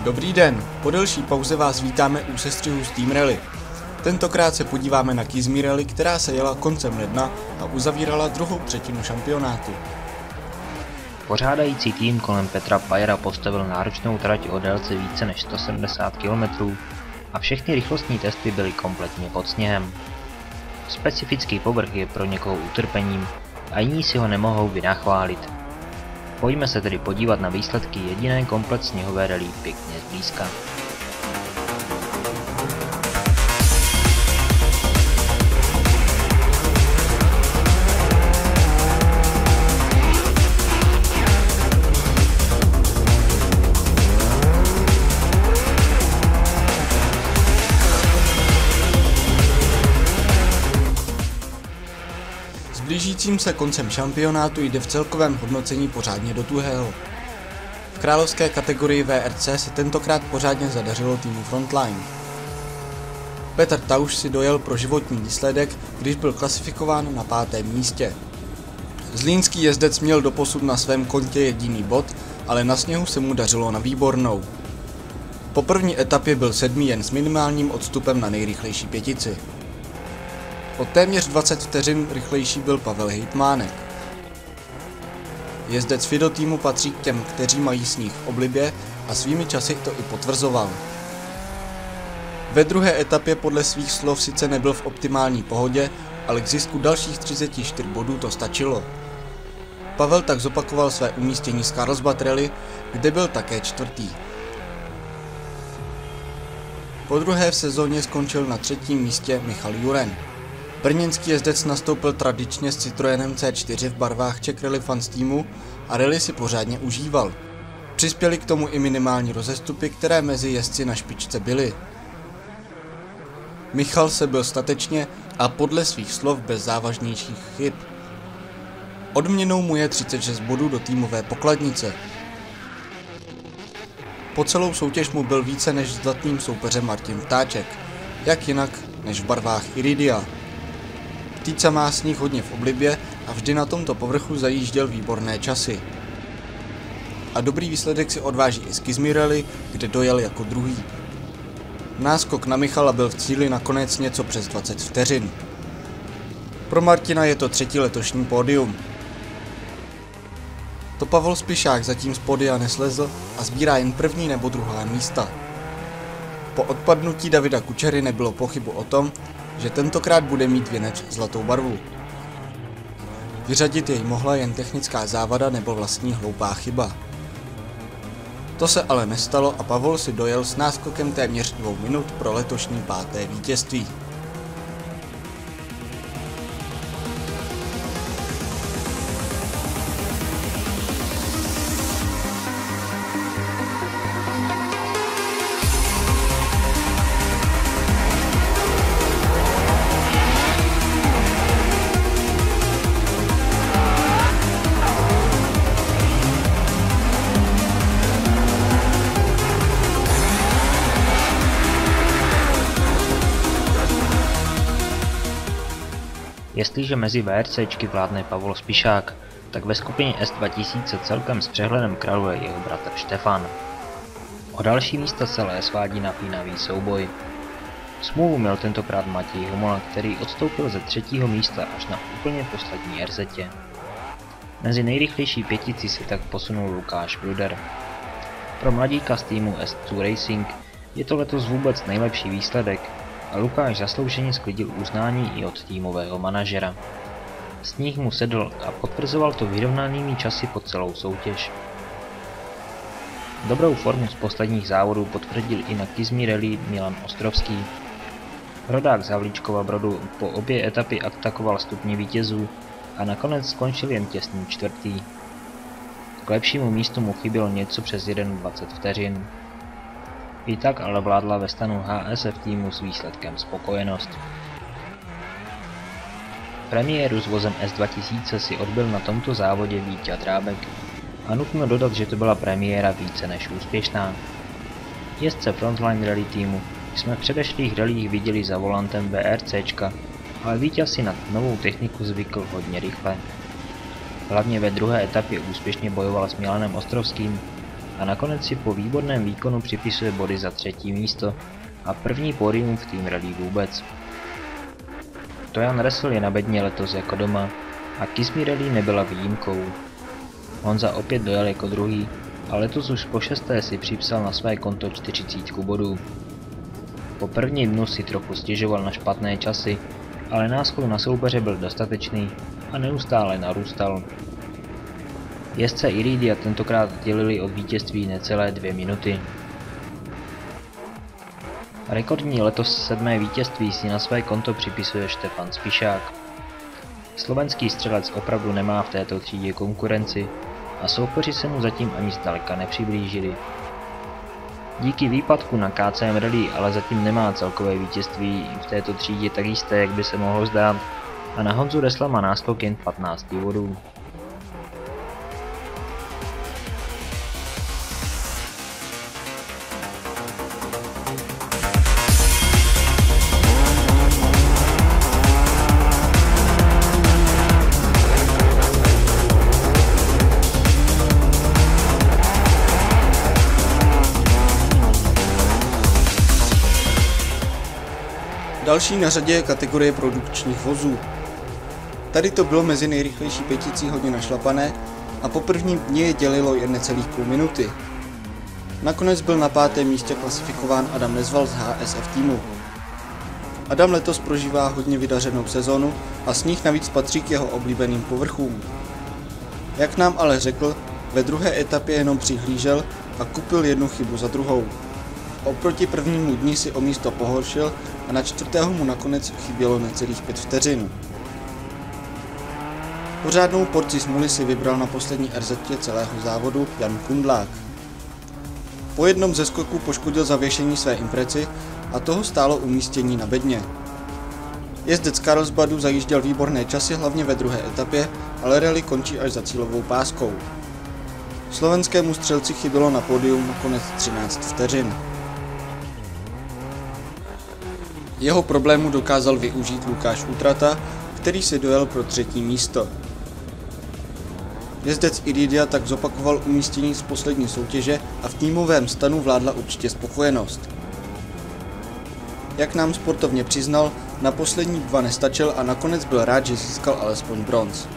Dobrý den, po delší pauze vás vítáme u sestřihu z Team Rally. Tentokrát se podíváme na Kizmi Rally, která se jela koncem ledna a uzavírala druhou třetinu šampionátu. Pořádající tým kolem Petra Pajera postavil náročnou trať o délce více než 170 km a všechny rychlostní testy byly kompletně pod sněhem. Specifický povrch je pro někoho utrpením a jiní si ho nemohou vynachválit. Pojďme se tedy podívat na výsledky jediné komplet sněhové rally pěkně zblízka. S blížícím se koncem šampionátu jde v celkovém hodnocení pořádně do tuhého. V královské kategorii VRC se tentokrát pořádně zadařilo týmu Frontline. Petr Tauš si dojel pro životní výsledek, když byl klasifikován na 5. místě. Zlínský jezdec měl doposud na svém kontě jediný bod, ale na sněhu se mu dařilo na výbornou. Po první etapě byl 7. jen s minimálním odstupem na nejrychlejší pětici. O téměř 20 vteřin rychlejší byl Pavel Hejtmánek. Jezdec FIDO týmu patří k těm, kteří mají sníh v oblibě a svými časy to i potvrzoval. Ve druhé etapě podle svých slov sice nebyl v optimální pohodě, ale k zisku dalších 34 bodů to stačilo. Pavel tak zopakoval své umístění z Carlsbad Rally, kde byl také čtvrtý. Po druhé v sezóně skončil na 3. místě Michal Juren. Brněnský jezdec nastoupil tradičně s Citroenem C4 v barvách Czech Rally Fans týmu a rally si pořádně užíval. Přispěly k tomu i minimální rozestupy, které mezi jezdci na špičce byly. Michal se byl statečně a podle svých slov bez závažnějších chyb. Odměnou mu je 36 bodů do týmové pokladnice. Po celou soutěž mu byl více než zdatným soupeřem Martin Vtáček, jak jinak než v barvách Iridia. Týca má sníh hodně v oblibě a vždy na tomto povrchu zajížděl výborné časy. A dobrý výsledek si odváží i z Kizmi Rally, kde dojel jako druhý. Náskok na Michala byl v cíli nakonec něco přes 20 vteřin. Pro Martina je to 3. letošní pódium. To Pavel Spišák zatím z pódia neslezl a sbírá jen 1. nebo 2. místa. Po odpadnutí Davida Kučery nebylo pochybu o tom, že tentokrát bude mít věnec zlatou barvu. Vyřadit jej mohla jen technická závada nebo vlastní hloupá chyba. To se ale nestalo a Pavel si dojel s náskokem téměř 2 minut pro letošní 5. vítězství. Jestliže mezi VRCčky vládne Pavel Spišák, tak ve skupině S2000 celkem s přehledem králuje jeho bratr Štefan. O další místa se svádí napínavý souboj. Smůlu měl tentokrát Matěj Homola, který odstoupil ze 3. místa až na úplně poslední RZ. Mezi nejrychlejší pětici se tak posunul Lukáš Bruder. Pro mladíka z týmu S2 Racing je to letos vůbec nejlepší výsledek a Lukáš zaslouženě sklidil uznání i od týmového manažera. Sníh mu sedl a potvrzoval to vyrovnanými časy po celou soutěž. Dobrou formu z posledních závodů potvrdil i na Kizmi Rally Milan Ostrovský. Rodák z Havlíčkova Brodu po obě etapy atakoval stupně vítězů a nakonec skončil jen těsný 4. K lepšímu místu mu chybělo něco přes 21 vteřin. I tak ale vládla ve stanu HSF týmu s výsledkem spokojenost. Premiéru s vozem S2000 si odbyl na tomto závodě Víťa Drábek a nutno dodat, že to byla premiéra více než úspěšná. Jezdce Frontline Rally týmu jsme v předešlých rallích viděli za volantem VRCčka, ale Víťa si na novou techniku zvykl hodně rychle. Hlavně ve druhé etapě úspěšně bojoval s Milanem Ostrovským a nakonec si po výborném výkonu připisuje body za 3. místo a první pódium v Team Rally vůbec. Tojan Russell je na bedně letos jako doma a Kiss Me Rally nebyla výjimkou. Honza opět dojel jako druhý a letos už po 6. si připsal na své konto 40 bodů. Po prvním dnu si trochu stěžoval na špatné časy, ale náskok na soupeře byl dostatečný a neustále narůstal. Jezdce Iridia tentokrát dělili od vítězství necelé 2 minuty. Rekordní letos 7. vítězství si na své konto připisuje Štefan Spišák. Slovenský střelec opravdu nemá v této třídě konkurenci a soupeři se mu zatím ani zdaleka nepřiblížili. Díky výpadku na KCM Rally ale zatím nemá celkové vítězství v této třídě tak jisté, jak by se mohlo zdát, a na Honzu Ressla má náskok jen 15 bodů. Další na řadě je kategorie produkčních vozů. Tady to bylo mezi nejrychlejší pěticí hodně našlapané a po prvním dni je dělilo jen necelých půl minuty. Nakonec byl na 5. místě klasifikován Adam Nezval z HSF týmu. Adam letos prožívá hodně vydařenou sezonu a sníh navíc patří k jeho oblíbeným povrchům. Jak nám ale řekl, ve druhé etapě jenom přihlížel a kupil jednu chybu za druhou. Oproti prvnímu dni si o místo pohoršil a na 4. mu nakonec chybělo necelých 5 vteřin. Pořádnou porci smůly si vybral na poslední RZ celého závodu Jan Kundlák. Po jednom ze skoků poškodil zavěšení své impreci a toho stálo umístění na bedně. Jezdec Karlsbadu zajížděl výborné časy hlavně ve druhé etapě, ale rally končí až za cílovou páskou. Slovenskému střelci chybělo na pódium nakonec 13 vteřin. Jeho problému dokázal využít Lukáš Utrata, který si dojel pro 3. místo. Jezdec Iridia tak zopakoval umístění z poslední soutěže a v týmovém stanu vládla určitě spokojenost. Jak nám sportovně přiznal, na poslední 2 nestačil a nakonec byl rád, že získal alespoň bronz.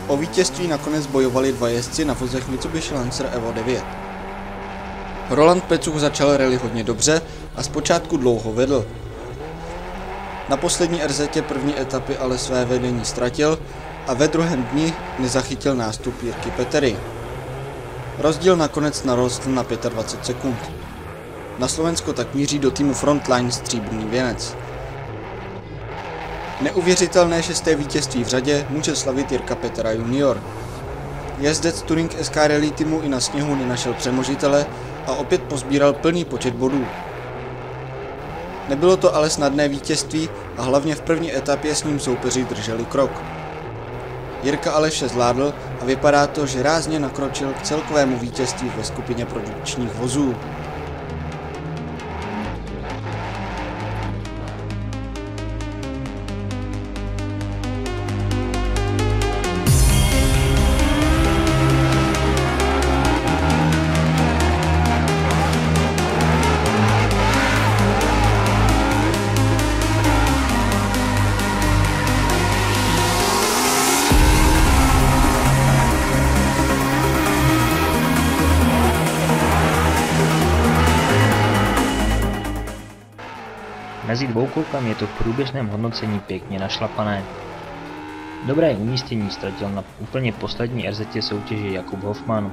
O vítězství nakonec bojovali 2 jezdci na vozech Mitsubishi Lancer Evo 9. Roland Pecuch začal rally hodně dobře a zpočátku dlouho vedl. Na poslední RZ první etapy ale své vedení ztratil a ve druhém dni nezachytil nástup Jirky Petery. Rozdíl nakonec narostl na 25 sekund. Na Slovensko tak míří do týmu Frontline stříbrný věnec. Neuvěřitelné 6. vítězství v řadě může slavit Jirka Petera junior. Jezdec Touring SK Rally týmu i na sněhu nenašel přemožitele a opět pozbíral plný počet bodů. Nebylo to ale snadné vítězství a hlavně v první etapě s ním soupeři drželi krok. Jirka ale vše zvládl a vypadá to, že rázně nakročil k celkovému vítězství ve skupině produkčních vozů. Mezi dvoukolkami je to v průběžném hodnocení pěkně našlapané. Dobré umístění ztratil na úplně poslední RZ soutěži Jakub Hoffman.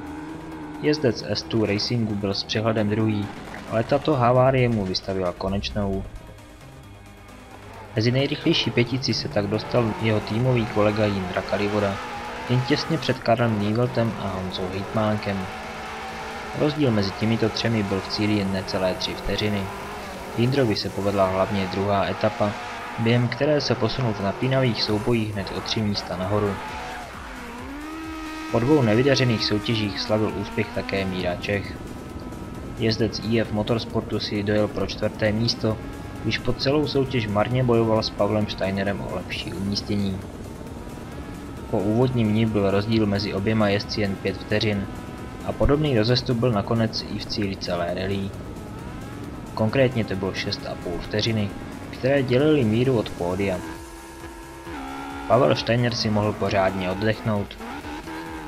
Jezdec S2 Racingu byl s přehledem druhý, ale tato havárie mu vystavila konečnou. Mezi nejrychlejší pětici se tak dostal jeho týmový kolega Jindra Kalivoda, jen těsně před Karlem Nieveltem a Honzou Hejtmánkem. Rozdíl mezi těmito třemi byl v cíli jen necelé 3 vteřiny. Jindrovi se povedla hlavně druhá etapa, během které se posunul v napínavých soubojích hned o 3 místa nahoru. Po 2 nevydařených soutěžích slavil úspěch také Míra Čech. Jezdec IF Motorsportu si dojel pro 4. místo, když po celou soutěž marně bojoval s Pavlem Steinerem o lepší umístění. Po úvodním dni byl rozdíl mezi oběma jezdci jen 5 vteřin a podobný rozestup byl nakonec i v cíli celé rally. Konkrétně to bylo 6,5 vteřiny, které dělily míru od pódia. Pavel Steiner si mohl pořádně oddechnout.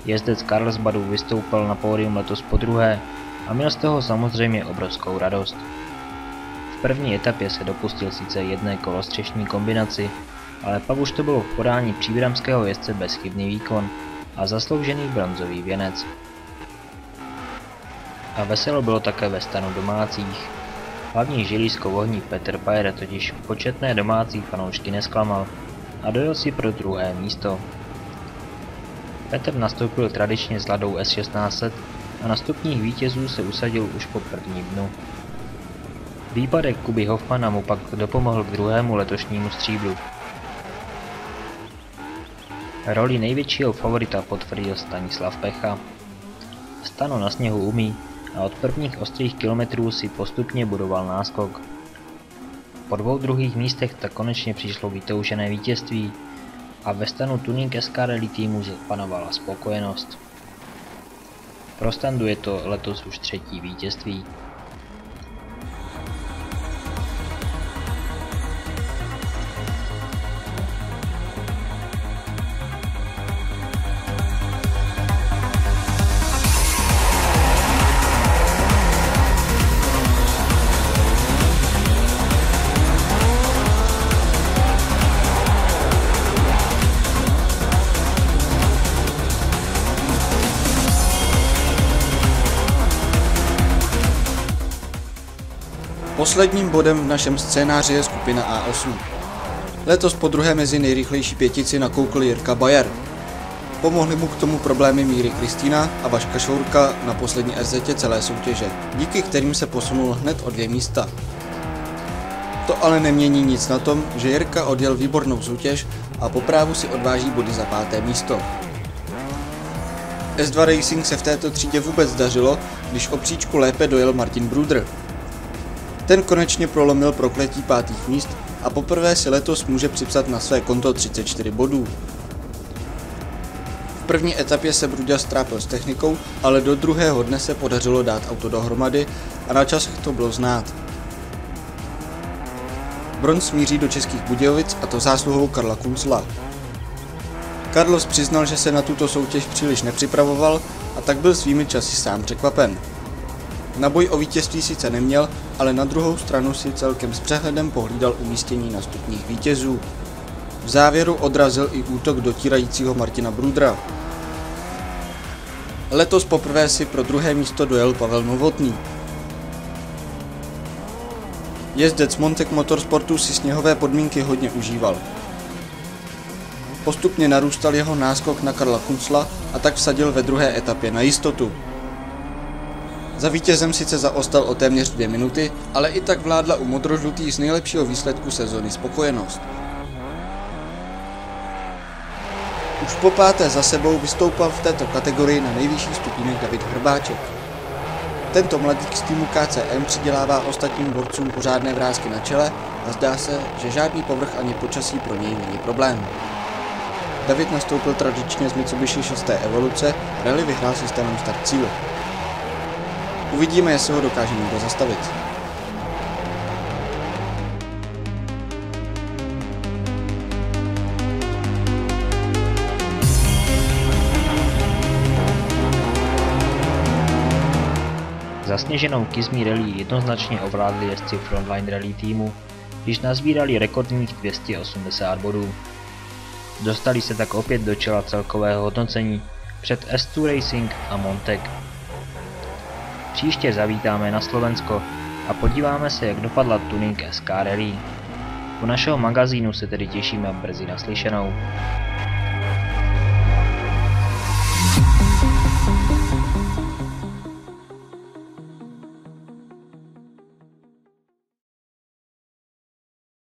Jezdec Carlsbadu vystoupil na pódium letos podruhé a měl z toho samozřejmě obrovskou radost. V první etapě se dopustil sice jedné kolostřešní kombinaci, ale pak už to bylo v podání příbramského jezdce bezchybný výkon a zasloužený bronzový věnec. A veselo bylo také ve stanu domácích. Hlavní žilísko-vohník Petr Pajer totiž početné domácí fanoušky nesklamal a dojel si pro druhé místo. Petr nastoupil tradičně s Ladou S1600 a na stupních vítězů se usadil už po prvním dnu. Výpadek Kuby Hoffmana mu pak dopomohl k druhému letošnímu stříbru. Roli největšího favorita potvrdil Stanislav Pecha. Stano na sněhu umí a od prvních ostrých kilometrů si postupně budoval náskok. Po 2 druhých místech tak konečně přišlo vytoužené vítězství a ve stanu Tuning SK Rally týmu panovala spokojenost. Pro Standu je to letos už 3. vítězství. Posledním bodem v našem scénáři je skupina A8. Letos podruhé mezi nejrychlejší pětici nakoukl Jirka Bayer. Pomohli mu k tomu problémy Míry Kristýna a Vaška Šourka na poslední RZ celé soutěže, díky kterým se posunul hned o 2 místa. To ale nemění nic na tom, že Jirka odjel výbornou soutěž a po právu si odváží body za 5. místo. S2 Racing se v této třídě vůbec dařilo, když o příčku lépe dojel Martin Brudr. Ten konečně prolomil prokletí 5. míst a poprvé si letos může připsat na své konto 34 bodů. V první etapě se Bruďa strápil s technikou, ale do druhého dne se podařilo dát auto dohromady a na časech to bylo znát. Bronz smíří do Českých Budějovic, a to zásluhou Karla Kunzla. Carlos přiznal, že se na tuto soutěž příliš nepřipravoval a tak byl svými časy sám překvapen. Na boj o vítězství sice neměl, ale na druhou stranu si celkem s přehledem pohlídal umístění na stupních vítězů. V závěru odrazil i útok dotírajícího Martina Brudra. Letos poprvé si pro 2. místo dojel Pavel Novotný. Jezdec Montec Motorsportu si sněhové podmínky hodně užíval. Postupně narůstal jeho náskok na Karla Kunzla a tak vsadil ve 2. etapě na jistotu. Za vítězem sice zaostal o téměř 2 minuty, ale i tak vládla u modrožlutých z nejlepšího výsledku sezony spokojenost. Už po 5. za sebou vystoupal v této kategorii na nejvyšší stupínek David Hrbáček. Tento mladík z týmu KCM přidělává ostatním borcům pořádné vrásky na čele a zdá se, že žádný povrch ani počasí pro něj není problém. David nastoupil tradičně z Mitsubishi 6. evoluce a rally vyhrál systémem Start Cíl. Uvidíme, jestli ho dokáže někdo zastavit. Zasněženou Kizmi Rally jednoznačně ovládli jezdci Frontline Rally týmu, když nazbírali rekordních 280 bodů. Dostali se tak opět do čela celkového hodnocení před S2 Racing a Montec. Příště zavítáme na Slovensko a podíváme se, jak dopadla Tuning SK Rally. U našeho magazínu se tedy těšíme brzy naslyšenou.